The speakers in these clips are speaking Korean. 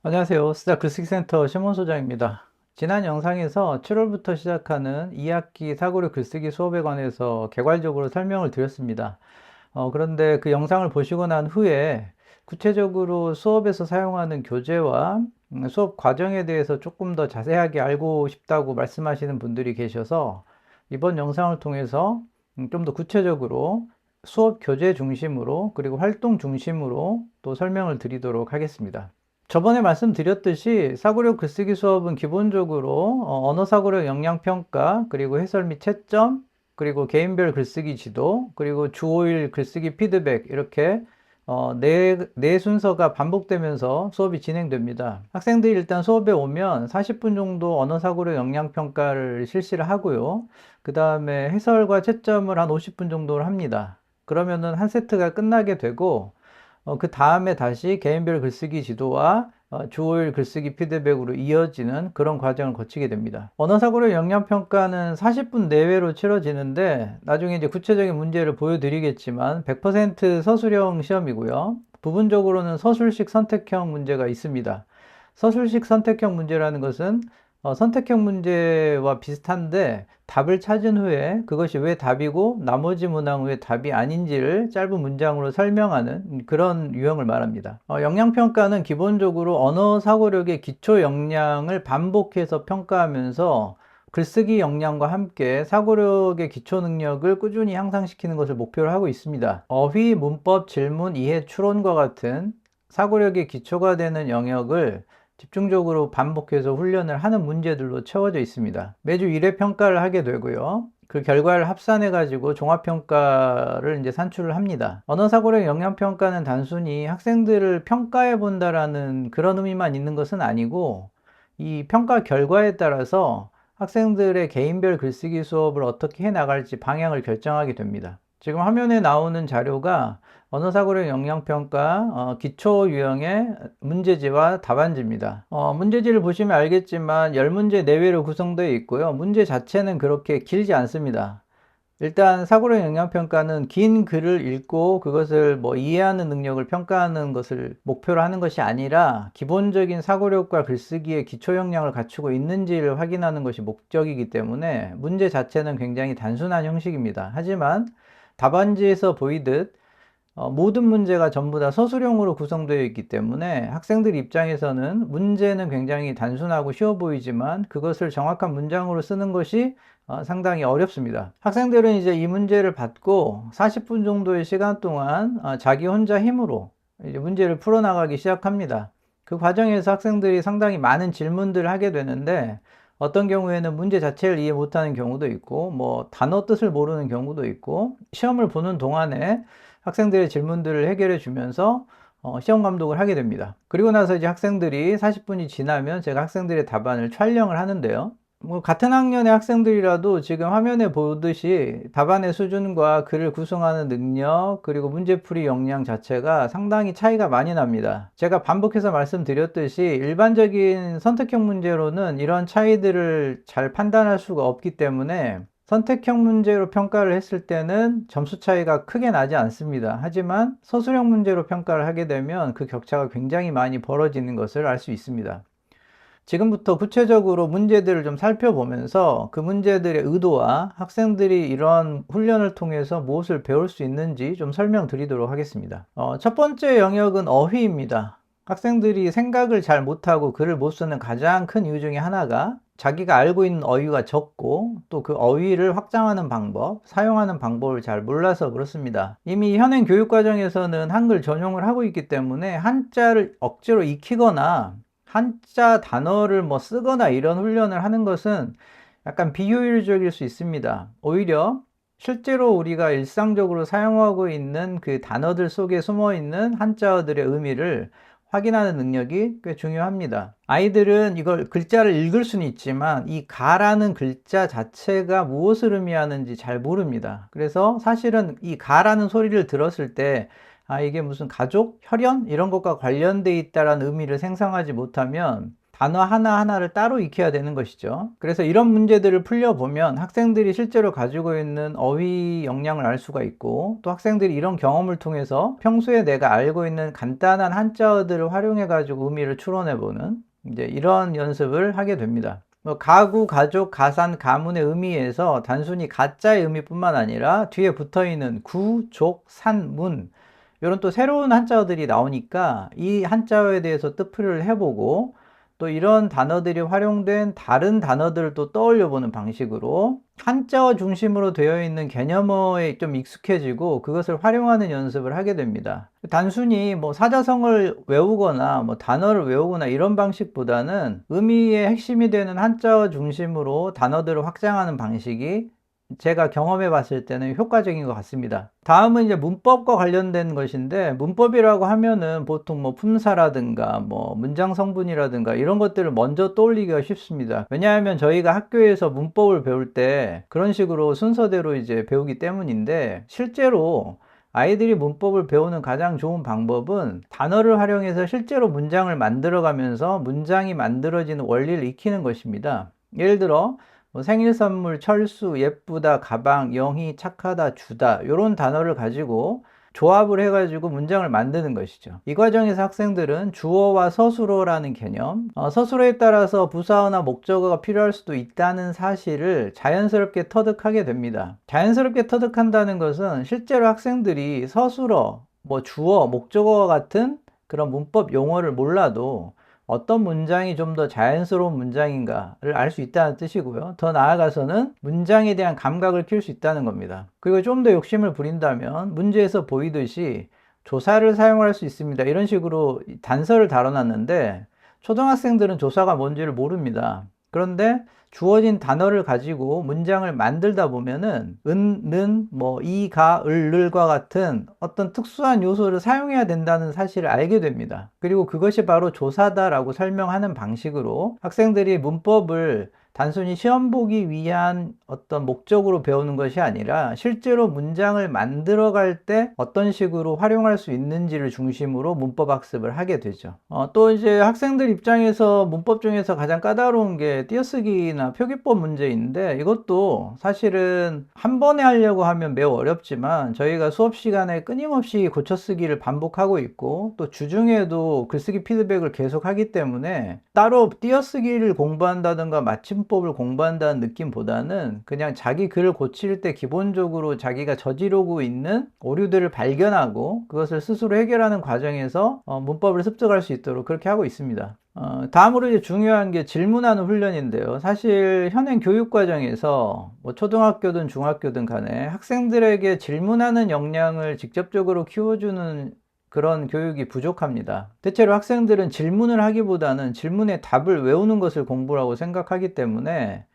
안녕하세요. 스타 글쓰기센터 심원 소장입니다. 지난 영상에서 7월부터 시작하는 2학기 사고력 글쓰기 수업에 관해서 개괄적으로 설명을 드렸습니다. 그런데 그 영상을 보시고 난 후에 구체적으로 수업에서 사용하는 교재와 수업 과정에 대해서 조금 더 자세하게 알고 싶다고 말씀하시는 분들이 계셔서 이번 영상을 통해서 좀 더 구체적으로 수업 교재 중심으로 그리고 활동 중심으로 또 설명을 드리도록 하겠습니다. 저번에 말씀드렸듯이 사고력 글쓰기 수업은 기본적으로 언어 사고력 역량평가, 그리고 해설 및 채점, 그리고 개인별 글쓰기 지도, 그리고 주 5일 글쓰기 피드백, 이렇게 네 순서가 반복되면서 수업이 진행됩니다. 학생들이 일단 수업에 오면 40분 정도 언어 사고력 역량평가를 실시를 하고요. 그 다음에 해설과 채점을 한 50분 정도를 합니다. 그러면은 한 세트가 끝나게 되고, 그 다음에 다시 개인별 글쓰기 지도와 주 5일 글쓰기 피드백으로 이어지는 그런 과정을 거치게 됩니다. 언어사고력 역량평가는 40분 내외로 치러지는데 나중에 이제 구체적인 문제를 보여드리겠지만 100% 서술형 시험이고요. 부분적으로는 서술식 선택형 문제가 있습니다. 서술식 선택형 문제라는 것은 선택형 문제와 비슷한데 답을 찾은 후에 그것이 왜 답이고 나머지 문항 왜 답이 아닌지를 짧은 문장으로 설명하는 그런 유형을 말합니다. 역량평가는 기본적으로 언어 사고력의 기초 역량을 반복해서 평가하면서 글쓰기 역량과 함께 사고력의 기초 능력을 꾸준히 향상시키는 것을 목표로 하고 있습니다. 어휘, 문법, 질문, 이해, 추론과 같은 사고력의 기초가 되는 영역을 집중적으로 반복해서 훈련을 하는 문제들로 채워져 있습니다. 매주 1회 평가를 하게 되고요. 그 결과를 합산해 가지고 종합평가를 이제 산출을 합니다. 언어사고력 역량평가는 단순히 학생들을 평가해 본다라는 그런 의미만 있는 것은 아니고, 이 평가 결과에 따라서 학생들의 개인별 글쓰기 수업을 어떻게 해 나갈지 방향을 결정하게 됩니다. 지금 화면에 나오는 자료가 언어사고력 역량평가 기초 유형의 문제지와 답안지입니다. 문제지를 보시면 알겠지만 10문제 내외로 구성되어 있고요. 문제 자체는 그렇게 길지 않습니다. 일단 사고력 역량평가는 긴 글을 읽고 그것을 이해하는 능력을 평가하는 것을 목표로 하는 것이 아니라 기본적인 사고력과 글쓰기의 기초 역량을 갖추고 있는지를 확인하는 것이 목적이기 때문에 문제 자체는 굉장히 단순한 형식입니다. 하지만 답안지에서 보이듯 모든 문제가 전부 다 서술형으로 구성되어 있기 때문에 학생들 입장에서는 문제는 굉장히 단순하고 쉬워 보이지만 그것을 정확한 문장으로 쓰는 것이 상당히 어렵습니다. 학생들은 이제 이 문제를 받고 40분 정도의 시간 동안 자기 혼자 힘으로 이제 문제를 풀어나가기 시작합니다. 그 과정에서 학생들이 상당히 많은 질문들을 하게 되는데 어떤 경우에는 문제 자체를 이해 못하는 경우도 있고 단어 뜻을 모르는 경우도 있고, 시험을 보는 동안에 학생들의 질문들을 해결해 주면서 시험 감독을 하게 됩니다. 그리고 나서 이제 학생들이 40분이 지나면 제가 학생들의 답안을 촬영을 하는데요. 같은 학년의 학생들이라도 지금 화면에 보듯이 답안의 수준과 글을 구성하는 능력, 그리고 문제풀이 역량 자체가 상당히 차이가 많이 납니다. 제가 반복해서 말씀드렸듯이 일반적인 선택형 문제로는 이런 차이들을 잘 판단할 수가 없기 때문에 선택형 문제로 평가를 했을 때는 점수 차이가 크게 나지 않습니다. 하지만 서술형 문제로 평가를 하게 되면 그 격차가 굉장히 많이 벌어지는 것을 알 수 있습니다. 지금부터 구체적으로 문제들을 좀 살펴보면서 그 문제들의 의도와 학생들이 이러한 훈련을 통해서 무엇을 배울 수 있는지 좀 설명드리도록 하겠습니다. 첫 번째 영역은 어휘입니다. 학생들이 생각을 잘 못하고 글을 못 쓰는 가장 큰 이유 중에 하나가 자기가 알고 있는 어휘가 적고 또 그 어휘를 확장하는 방법, 사용하는 방법을 잘 몰라서 그렇습니다. 이미 현행 교육과정에서는 한글 전용을 하고 있기 때문에 한자를 억지로 익히거나 한자 단어를 쓰거나 이런 훈련을 하는 것은 약간 비효율적일 수 있습니다. 오히려 실제로 우리가 일상적으로 사용하고 있는 그 단어들 속에 숨어 있는 한자어들의 의미를 확인하는 능력이 꽤 중요합니다. 아이들은 이걸 글자를 읽을 수는 있지만 이 가라는 글자 자체가 무엇을 의미하는지 잘 모릅니다. 그래서 사실은 이 가라는 소리를 들었을 때 이게 무슨 가족, 혈연 이런 것과 관련돼 있다라는 의미를 생성하지 못하면 단어 하나하나를 따로 익혀야 되는 것이죠. 그래서 이런 문제들을 풀려보면 학생들이 실제로 가지고 있는 어휘 역량을 알 수가 있고, 또 학생들이 이런 경험을 통해서 평소에 내가 알고 있는 간단한 한자어들을 활용해 가지고 의미를 추론해 보는 이제 이런 연습을 하게 됩니다. 가구, 가족, 가산, 가문의 의미에서 단순히 가짜의 의미뿐만 아니라 뒤에 붙어있는 구, 족, 산, 문 이런 또 새로운 한자어들이 나오니까 이 한자어에 대해서 뜻풀이를 해보고, 또 이런 단어들이 활용된 다른 단어들을 또 떠올려 보는 방식으로 한자어 중심으로 되어 있는 개념어에 좀 익숙해지고 그것을 활용하는 연습을 하게 됩니다. 단순히 뭐 사자성어를 외우거나 뭐 단어를 외우거나 이런 방식보다는 의미의 핵심이 되는 한자어 중심으로 단어들을 확장하는 방식이 제가 경험해 봤을 때는 효과적인 것 같습니다. 다음은 이제 문법과 관련된 것인데, 문법이라고 하면은 보통 뭐 품사라든가 뭐 문장 성분이라든가 이런 것들을 먼저 떠올리기가 쉽습니다. 왜냐하면 저희가 학교에서 문법을 배울 때 그런 식으로 순서대로 이제 배우기 때문인데, 실제로 아이들이 문법을 배우는 가장 좋은 방법은 단어를 활용해서 실제로 문장을 만들어가면서 문장이 만들어지는 원리를 익히는 것입니다. 예를 들어 뭐 생일 선물, 철수, 예쁘다, 가방, 영희, 착하다, 주다 이런 단어를 가지고 조합을 해가지고 문장을 만드는 것이죠. 이 과정에서 학생들은 주어와 서술어라는 개념, 서술어에 따라서 부사어나 목적어가 필요할 수도 있다는 사실을 자연스럽게 터득하게 됩니다. 자연스럽게 터득한다는 것은 실제로 학생들이 서술어, 뭐 주어, 목적어와 같은 그런 문법 용어를 몰라도 어떤 문장이 좀 더 자연스러운 문장인가를 알 수 있다는 뜻이고요. 더 나아가서는 문장에 대한 감각을 키울 수 있다는 겁니다. 그리고 좀 더 욕심을 부린다면 문제에서 보이듯이 조사를 사용할 수 있습니다. 이런 식으로 단서를 달아놨는데 초등학생들은 조사가 뭔지를 모릅니다. 그런데 주어진 단어를 가지고 문장을 만들다 보면은 은, 는, 뭐 이, 가, 을, 늘과 같은 어떤 특수한 요소를 사용해야 된다는 사실을 알게 됩니다. 그리고 그것이 바로 조사다라고 설명하는 방식으로 학생들이 문법을 단순히 시험 보기 위한 어떤 목적으로 배우는 것이 아니라 실제로 문장을 만들어갈 때 어떤 식으로 활용할 수 있는지를 중심으로 문법 학습을 하게 되죠. 또 이제 학생들 입장에서 문법 중에서 가장 까다로운 게 띄어쓰기나 표기법 문제인데, 이것도 사실은 한 번에 하려고 하면 매우 어렵지만 저희가 수업 시간에 끊임없이 고쳐쓰기를 반복하고 있고, 또 주중에도 글쓰기 피드백을 계속 하기 때문에 따로 띄어쓰기를 공부한다든가 맞춤법을 공부한다는 느낌보다는 그냥 자기 글을 고칠 때 기본적으로 자기가 저지르고 있는 오류들을 발견하고 그것을 스스로 해결하는 과정에서 문법을 습득할 수 있도록 그렇게 하고 있습니다. 다음으로 이제 중요한 게 질문하는 훈련인데요. 사실 현행 교육 과정에서 뭐 초등학교든 중학교든 간에 학생들에게 질문하는 역량을 직접적으로 키워주는 그런 교육이 부족합니다. 대체로 학생들은 질문을 하기보다는 질문의 답을 외우는 것을 공부라고 생각하기 때문에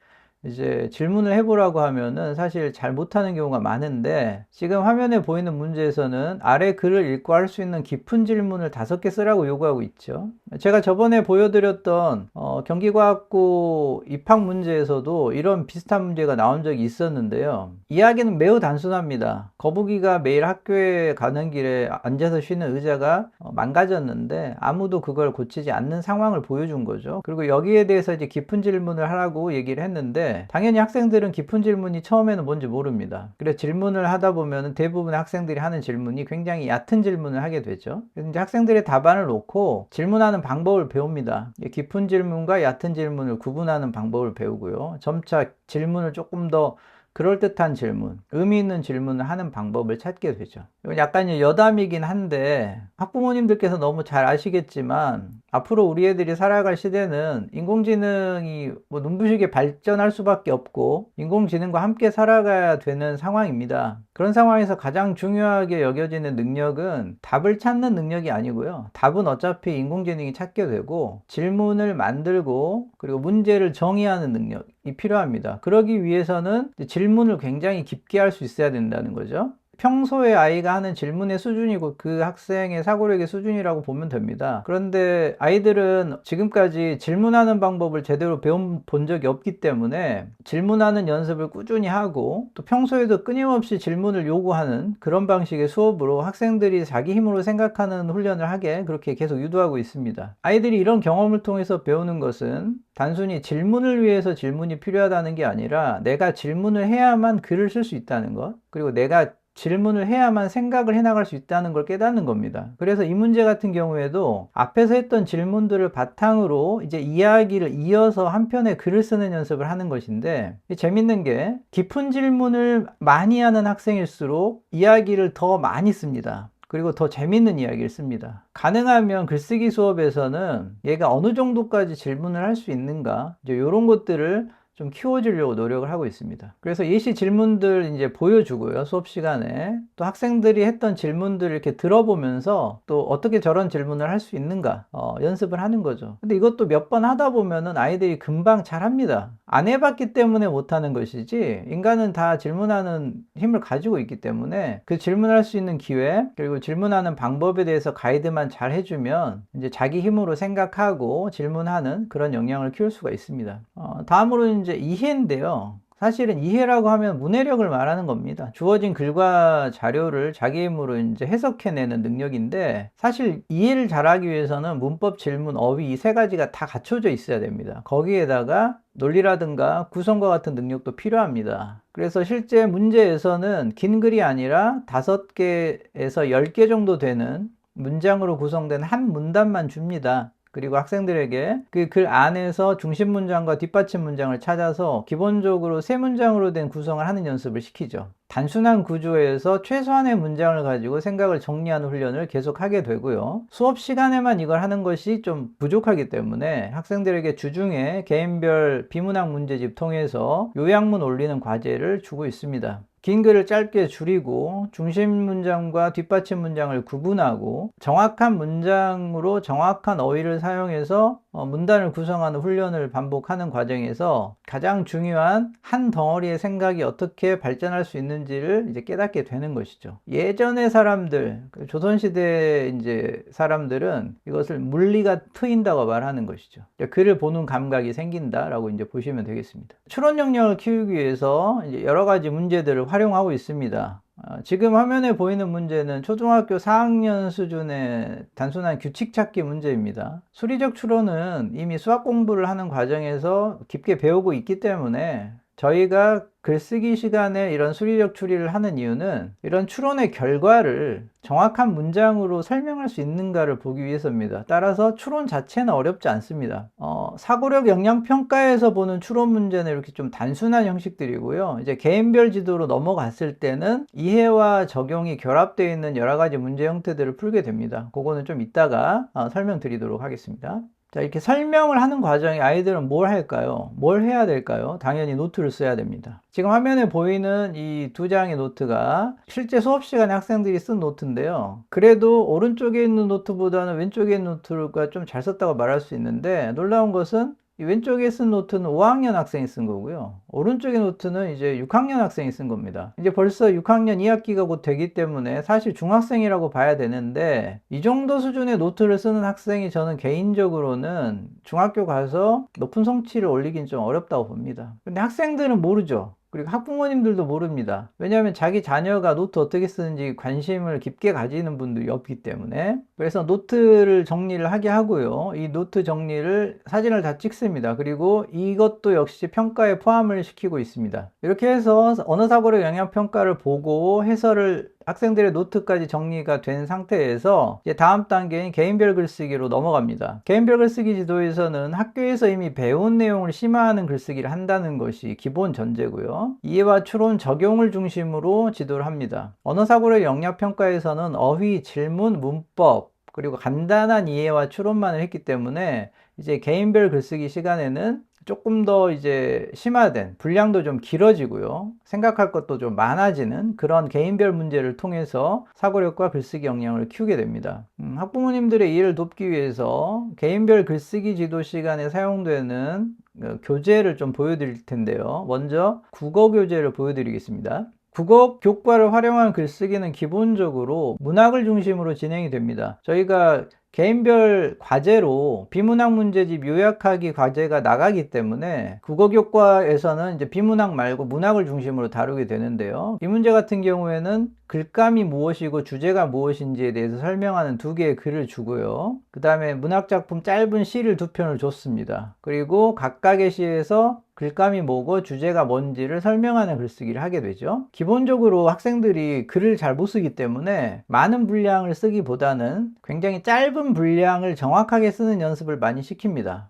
이제 질문을 해보라고 하면은 사실 잘 못하는 경우가 많은데, 지금 화면에 보이는 문제에서는 아래 글을 읽고 할 수 있는 깊은 질문을 5개 쓰라고 요구하고 있죠. 제가 저번에 보여드렸던 경기과학고 입학 문제에서도 이런 비슷한 문제가 나온 적이 있었는데요. 이야기는 매우 단순합니다. 거북이가 매일 학교에 가는 길에 앉아서 쉬는 의자가 망가졌는데 아무도 그걸 고치지 않는 상황을 보여준 거죠. 그리고 여기에 대해서 이제 깊은 질문을 하라고 얘기를 했는데, 당연히 학생들은 깊은 질문이 처음에는 뭔지 모릅니다. 그래서 질문을 하다 보면 대부분의 학생들이 하는 질문이 굉장히 얕은 질문을 하게 되죠. 그래서 이제 학생들의 답안을 놓고 질문하는 방법을 배웁니다. 깊은 질문과 얕은 질문을 구분하는 방법을 배우고요. 점차 질문을 조금 더 그럴듯한 질문, 의미 있는 질문을 하는 방법을 찾게 되죠. 이건 약간 여담이긴 한데 학부모님들께서 너무 잘 아시겠지만 앞으로 우리 애들이 살아갈 시대는 인공지능이 뭐 눈부시게 발전할 수밖에 없고 인공지능과 함께 살아가야 되는 상황입니다. 그런 상황에서 가장 중요하게 여겨지는 능력은 답을 찾는 능력이 아니고요. 답은 어차피 인공지능이 찾게 되고 질문을 만들고 그리고 문제를 정의하는 능력이 필요합니다. 그러기 위해서는 질문을 굉장히 깊게 할 수 있어야 된다는 거죠. 평소에 아이가 하는 질문의 수준이고 그 학생의 사고력의 수준이라고 보면 됩니다. 그런데 아이들은 지금까지 질문하는 방법을 제대로 배워본 적이 없기 때문에 질문하는 연습을 꾸준히 하고 또 평소에도 끊임없이 질문을 요구하는 그런 방식의 수업으로 학생들이 자기 힘으로 생각하는 훈련을 하게 그렇게 계속 유도하고 있습니다. 아이들이 이런 경험을 통해서 배우는 것은 단순히 질문을 위해서 질문이 필요하다는 게 아니라 내가 질문을 해야만 글을 쓸 수 있다는 것, 그리고 내가 질문을 해야만 생각을 해나갈 수 있다는 걸 깨닫는 겁니다. 그래서 이 문제 같은 경우에도 앞에서 했던 질문들을 바탕으로 이제 이야기를 이어서 한 편의 글을 쓰는 연습을 하는 것인데, 재밌는 게 깊은 질문을 많이 하는 학생일수록 이야기를 더 많이 씁니다. 그리고 더 재밌는 이야기를 씁니다. 가능하면 글쓰기 수업에서는 얘가 어느 정도까지 질문을 할 수 있는가, 이제 이런 것들을 좀 키워주려고 노력을 하고 있습니다. 그래서 예시 질문들 이제 보여주고요. 수업 시간에 또 학생들이 했던 질문들을 이렇게 들어보면서 또 어떻게 저런 질문을 할 수 있는가 연습을 하는 거죠. 근데 이것도 몇 번 하다 보면은 아이들이 금방 잘 합니다. 안 해봤기 때문에 못하는 것이지 인간은 다 질문하는 힘을 가지고 있기 때문에 그 질문할 수 있는 기회, 그리고 질문하는 방법에 대해서 가이드만 잘 해주면 이제 자기 힘으로 생각하고 질문하는 그런 역량을 키울 수가 있습니다. 다음으로 이제 이해인데요. 사실은 이해라고 하면 문해력을 말하는 겁니다. 주어진 글과 자료를 자기 힘으로 이제 해석해내는 능력인데, 사실 이해를 잘하기 위해서는 문법, 질문, 어휘 이 세 가지가 다 갖춰져 있어야 됩니다. 거기에다가 논리라든가 구성과 같은 능력도 필요합니다. 그래서 실제 문제에서는 긴 글이 아니라 5개에서 10개 정도 되는 문장으로 구성된 한 문단만 줍니다. 그리고 학생들에게 그 글 안에서 중심 문장과 뒷받침 문장을 찾아서 기본적으로 3문장으로 된 구성을 하는 연습을 시키죠. 단순한 구조에서 최소한의 문장을 가지고 생각을 정리하는 훈련을 계속 하게 되고요. 수업 시간에만 이걸 하는 것이 좀 부족하기 때문에 학생들에게 주중에 개인별 비문학 문제집 통해서 요약문 올리는 과제를 주고 있습니다. 긴 글을 짧게 줄이고 중심 문장과 뒷받침 문장을 구분하고 정확한 문장으로 정확한 어휘를 사용해서 문단을 구성하는 훈련을 반복하는 과정에서 가장 중요한 한 덩어리의 생각이 어떻게 발전할 수 있는지를 이제 깨닫게 되는 것이죠. 예전의 사람들, 조선시대 이제 사람들은 이것을 물리가 트인다고 말하는 것이죠. 글을 보는 감각이 생긴다라고 이제 보시면 되겠습니다. 추론 역량을 키우기 위해서 이제 여러 가지 문제들을 활용하고 있습니다. 지금 화면에 보이는 문제는 초등학교 4학년 수준의 단순한 규칙 찾기 문제입니다. 수리적 추론은 이미 수학 공부를 하는 과정에서 깊게 배우고 있기 때문에 저희가 글쓰기 시간에 이런 수리적 추리를 하는 이유는 이런 추론의 결과를 정확한 문장으로 설명할 수 있는가를 보기 위해서입니다. 따라서 추론 자체는 어렵지 않습니다. 사고력 역량 평가에서 보는 추론 문제는 이렇게 좀 단순한 형식들이고요. 이제 개인별 지도로 넘어갔을 때는 이해와 적용이 결합되어 있는 여러 가지 문제 형태들을 풀게 됩니다. 그거는 좀 이따가 설명드리도록 하겠습니다. 자, 이렇게 설명을 하는 과정에 아이들은 뭘 할까요? 뭘 해야 될까요? 당연히 노트를 써야 됩니다. 지금 화면에 보이는 이 2장의 노트가 실제 수업 시간에 학생들이 쓴 노트인데요. 그래도 오른쪽에 있는 노트보다는 왼쪽에 있는 노트가 좀 잘 썼다고 말할 수 있는데, 놀라운 것은 이 왼쪽에 쓴 노트는 5학년 학생이 쓴 거고요. 오른쪽의 노트는 이제 6학년 학생이 쓴 겁니다. 이제 벌써 6학년 2학기가 곧 되기 때문에 사실 중학생이라고 봐야 되는데, 이 정도 수준의 노트를 쓰는 학생이 저는 개인적으로는 중학교 가서 높은 성취를 올리긴 좀 어렵다고 봅니다. 근데 학생들은 모르죠. 그리고 학부모님들도 모릅니다. 왜냐하면 자기 자녀가 노트 어떻게 쓰는지 관심을 깊게 가지는 분들이 없기 때문에. 그래서 노트를 정리를 하게 하고요. 이 노트 정리를 사진을 다 찍습니다. 그리고 이것도 역시 평가에 포함을 시키고 있습니다. 이렇게 해서 언어사고력 영향평가를 보고 해설을 학생들의 노트까지 정리가 된 상태에서 이제 다음 단계인 개인별 글쓰기로 넘어갑니다. 개인별 글쓰기 지도에서는 학교에서 이미 배운 내용을 심화하는 글쓰기를 한다는 것이 기본 전제고요. 이해와 추론, 적용을 중심으로 지도를 합니다. 언어사고력 영역평가에서는 어휘, 질문, 문법, 그리고 간단한 이해와 추론만을 했기 때문에 이제 개인별 글쓰기 시간에는 조금 더 이제 심화된, 분량도 좀 길어지고요. 생각할 것도 좀 많아지는 그런 개인별 문제를 통해서 사고력과 글쓰기 역량을 키우게 됩니다. 학부모님들의 이해를 돕기 위해서 개인별 글쓰기 지도 시간에 사용되는 교재를 좀 보여드릴 텐데요. 먼저 국어 교재를 보여드리겠습니다. 국어 교과를 활용한 글쓰기는 기본적으로 문학을 중심으로 진행이 됩니다. 저희가 개인별 과제로 비문학 문제집 요약하기 과제가 나가기 때문에 국어교과에서는 이제 비문학 말고 문학을 중심으로 다루게 되는데요. 이 문제 같은 경우에는 글감이 무엇이고 주제가 무엇인지에 대해서 설명하는 두 개의 글을 주고요. 그 다음에 문학작품 짧은 시를 두 편을 줬습니다. 그리고 각각의 시에서 글감이 뭐고 주제가 뭔지를 설명하는 글쓰기를 하게 되죠. 기본적으로 학생들이 글을 잘 못 쓰기 때문에 많은 분량을 쓰기보다는 굉장히 짧은 분량을 정확하게 쓰는 연습을 많이 시킵니다.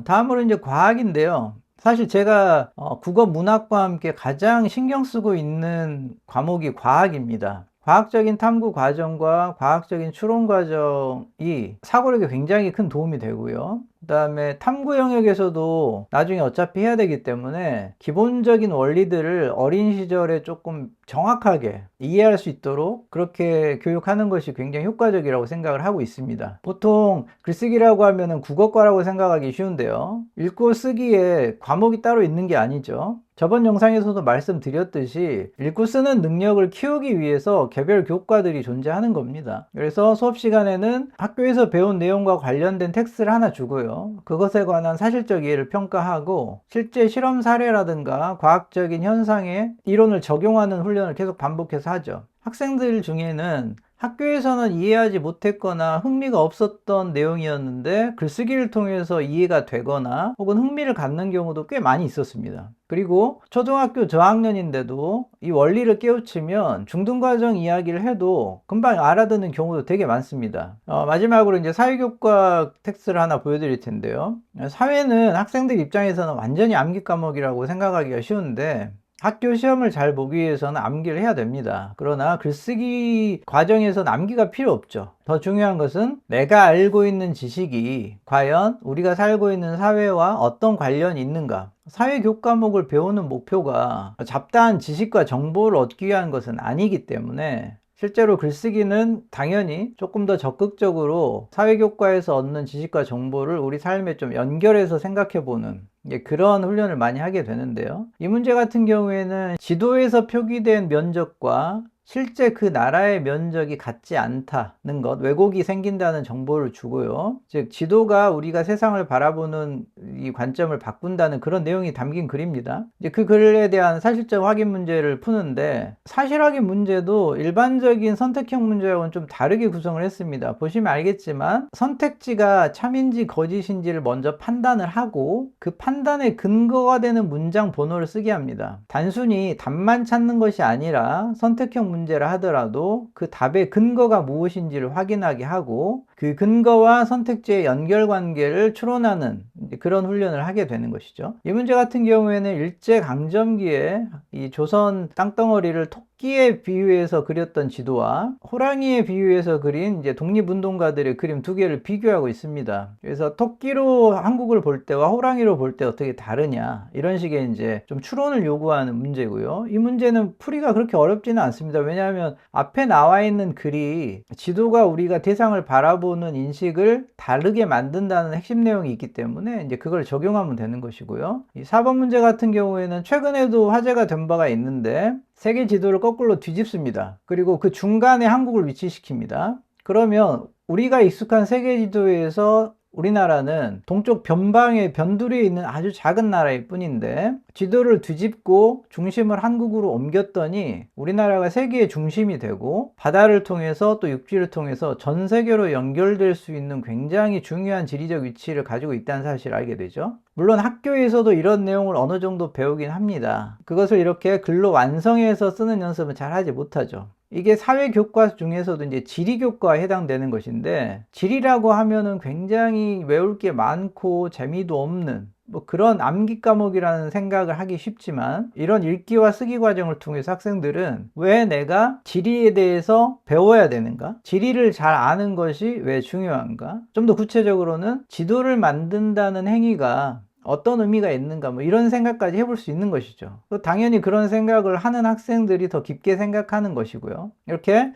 다음으로 이제 과학인데요. 사실 제가 국어 문학과 함께 가장 신경 쓰고 있는 과목이 과학입니다. 과학적인 탐구 과정과 과학적인 추론 과정이 사고력에 굉장히 큰 도움이 되고요. 그 다음에 탐구 영역에서도 나중에 어차피 해야 되기 때문에 기본적인 원리들을 어린 시절에 조금 정확하게 이해할 수 있도록 그렇게 교육하는 것이 굉장히 효과적이라고 생각을 하고 있습니다. 보통 글쓰기라고 하면은 국어과라고 생각하기 쉬운데요. 읽고 쓰기에 과목이 따로 있는 게 아니죠. 저번 영상에서도 말씀드렸듯이 읽고 쓰는 능력을 키우기 위해서 개별 교과들이 존재하는 겁니다. 그래서 수업 시간에는 학교에서 배운 내용과 관련된 텍스트를 하나 주고요. 그것에 관한 사실적 이해를 평가하고 실제 실험 사례라든가 과학적인 현상에 이론을 적용하는 훈련을 계속 반복해서 하죠. 학생들 중에는 학교에서는 이해하지 못했거나 흥미가 없었던 내용이었는데 글쓰기를 통해서 이해가 되거나 혹은 흥미를 갖는 경우도 꽤 많이 있었습니다. 그리고 초등학교 저학년인데도 이 원리를 깨우치면 중등과정 이야기를 해도 금방 알아듣는 경우도 되게 많습니다. 마지막으로 이제 사회교과 텍스트를 하나 보여드릴 텐데요. 사회는 학생들 입장에서는 완전히 암기 과목이라고 생각하기가 쉬운데 학교 시험을 잘 보기 위해서는 암기를 해야 됩니다. 그러나 글쓰기 과정에서는 암기가 필요 없죠. 더 중요한 것은 내가 알고 있는 지식이 과연 우리가 살고 있는 사회와 어떤 관련이 있는가. 사회 교과목을 배우는 목표가 잡다한 지식과 정보를 얻기 위한 것은 아니기 때문에 실제로 글쓰기는 당연히 조금 더 적극적으로 사회교과에서 얻는 지식과 정보를 우리 삶에 좀 연결해서 생각해보는 그런 훈련을 많이 하게 되는데요. 이 문제 같은 경우에는 지도에서 표기된 면적과 실제 그 나라의 면적이 같지 않다는 것, 왜곡이 생긴다는 정보를 주고요. 즉 지도가 우리가 세상을 바라보는 이 관점을 바꾼다는 그런 내용이 담긴 글입니다. 이제 그 글에 대한 사실적 확인 문제를 푸는데 사실 확인 문제도 일반적인 선택형 문제하고는 좀 다르게 구성을 했습니다. 보시면 알겠지만 선택지가 참인지 거짓인지를 먼저 판단을 하고 그 판단의 근거가 되는 문장 번호를 쓰게 합니다. 단순히 답만 찾는 것이 아니라 선택형 문제라 하더라도 그 답의 근거가 무엇인지를 확인하게 하고 그 근거와 선택지의 연결관계를 추론하는 그런 훈련을 하게 되는 것이죠. 이 문제 같은 경우에는 일제강점기에 이 조선 땅덩어리를 토끼에 비유해서 그렸던 지도와 호랑이에 비유해서 그린 이제 독립운동가들의 그림 두 개를 비교하고 있습니다. 그래서 토끼로 한국을 볼 때와 호랑이로 볼 때 어떻게 다르냐 이런 식의 이제 좀 추론을 요구하는 문제고요. 이 문제는 풀이가 그렇게 어렵지는 않습니다. 왜냐하면 앞에 나와 있는 글이 지도가 우리가 대상을 바라보는 인식을 다르게 만든다는 핵심 내용이 있기 때문에 이제 그걸 적용하면 되는 것이고요. 이 4번 문제 같은 경우에는 최근에도 화제가 된 바가 있는데 세계 지도를 거꾸로 뒤집습니다. 그리고 그 중간에 한국을 위치시킵니다. 그러면 우리가 익숙한 세계 지도에서 우리나라는 동쪽 변방의 변두리에 있는 아주 작은 나라일 뿐인데 지도를 뒤집고 중심을 한국으로 옮겼더니 우리나라가 세계의 중심이 되고 바다를 통해서 또 육지를 통해서 전 세계로 연결될 수 있는 굉장히 중요한 지리적 위치를 가지고 있다는 사실을 알게 되죠. 물론 학교에서도 이런 내용을 어느 정도 배우긴 합니다. 그것을 이렇게 글로 완성해서 쓰는 연습은 잘 하지 못하죠. 이게 사회교과 중에서도 이제 지리교과에 해당되는 것인데 지리라고 하면은 굉장히 외울 게 많고 재미도 없는 뭐 그런 암기 과목이라는 생각을 하기 쉽지만 이런 읽기와 쓰기 과정을 통해서 학생들은 왜 내가 지리에 대해서 배워야 되는가? 지리를 잘 아는 것이 왜 중요한가? 좀 더 구체적으로는 지도를 만든다는 행위가 어떤 의미가 있는가 뭐 이런 생각까지 해볼 수 있는 것이죠. 또 당연히 그런 생각을 하는 학생들이 더 깊게 생각하는 것이고요. 이렇게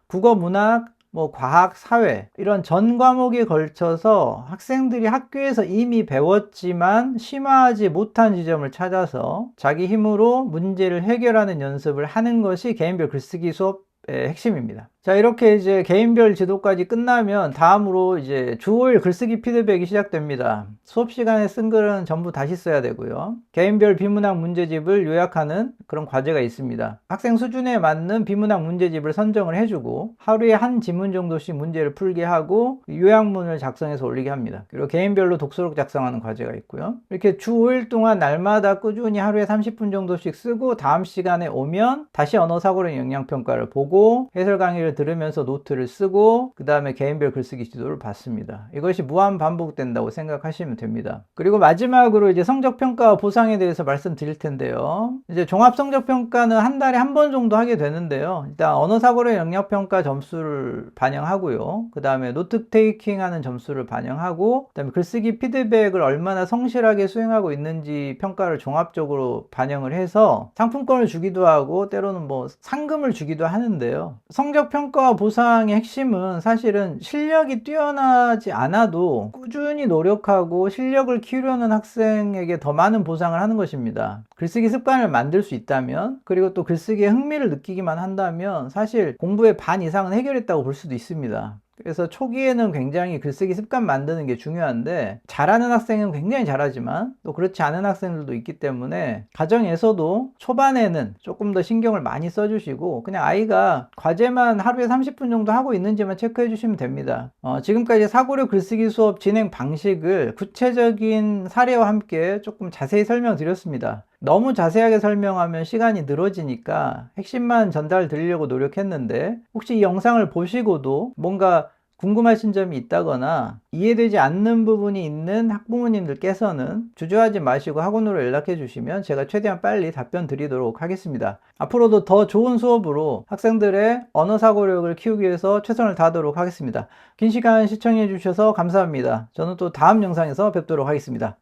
국어 문학 뭐 과학, 사회 이런 전 과목에 걸쳐서 학생들이 학교에서 이미 배웠지만 심화하지 못한 지점을 찾아서 자기 힘으로 문제를 해결하는 연습을 하는 것이 개인별 글쓰기 수업의 핵심입니다. 자, 이렇게 이제 개인별 지도까지 끝나면 다음으로 이제 주 5일 글쓰기 피드백이 시작됩니다. 수업 시간에 쓴 글은 전부 다시 써야 되고요. 개인별 비문학 문제집을 요약하는 그런 과제가 있습니다. 학생 수준에 맞는 비문학 문제집을 선정을 해주고 하루에 한 지문 정도씩 문제를 풀게 하고 요약문을 작성해서 올리게 합니다. 그리고 개인별로 독서록 작성하는 과제가 있고요. 이렇게 주 5일 동안 날마다 꾸준히 하루에 30분 정도씩 쓰고 다음 시간에 오면 다시 언어사고력 영양평가를 보고 해설 강의를 들으면서 노트를 쓰고 그 다음에 개인별 글쓰기 지도를 받습니다. 이것이 무한 반복된다고 생각하시면 됩니다. 그리고 마지막으로 이제 성적평가와 보상에 대해서 말씀드릴 텐데요. 이제 종합성적평가는 한 달에 한 번 정도 하게 되는데요. 일단 언어사고력 영역평가 점수를 반영하고요. 그 다음에 노트 테이킹 하는 점수를 반영하고 그 다음에 글쓰기 피드백을 얼마나 성실하게 수행하고 있는지 평가를 종합적으로 반영을 해서 상품권을 주기도 하고 때로는 뭐 상금을 주기도 하는데요. 성적평가와 보상의 핵심은 사실은 실력이 뛰어나지 않아도 꾸준히 노력하고 실력을 키우려는 학생에게 더 많은 보상을 하는 것입니다. 글쓰기 습관을 만들 수 있다면, 그리고 또 글쓰기에 흥미를 느끼기만 한다면 사실 공부의 반 이상은 해결했다고 볼 수도 있습니다. 그래서 초기에는 굉장히 글쓰기 습관 만드는 게 중요한데 잘하는 학생은 굉장히 잘하지만 또 그렇지 않은 학생들도 있기 때문에 가정에서도 초반에는 조금 더 신경을 많이 써주시고 그냥 아이가 과제만 하루에 30분 정도 하고 있는지만 체크해 주시면 됩니다. 지금까지 사고력 글쓰기 수업 진행 방식을 구체적인 사례와 함께 조금 자세히 설명드렸습니다. 너무 자세하게 설명하면 시간이 늘어지니까 핵심만 전달 드리려고 노력했는데 혹시 이 영상을 보시고도 뭔가 궁금하신 점이 있다거나 이해되지 않는 부분이 있는 학부모님들께서는 주저하지 마시고 학원으로 연락해 주시면 제가 최대한 빨리 답변 드리도록 하겠습니다. 앞으로도 더 좋은 수업으로 학생들의 언어 사고력을 키우기 위해서 최선을 다하도록 하겠습니다. 긴 시간 시청해 주셔서 감사합니다. 저는 또 다음 영상에서 뵙도록 하겠습니다.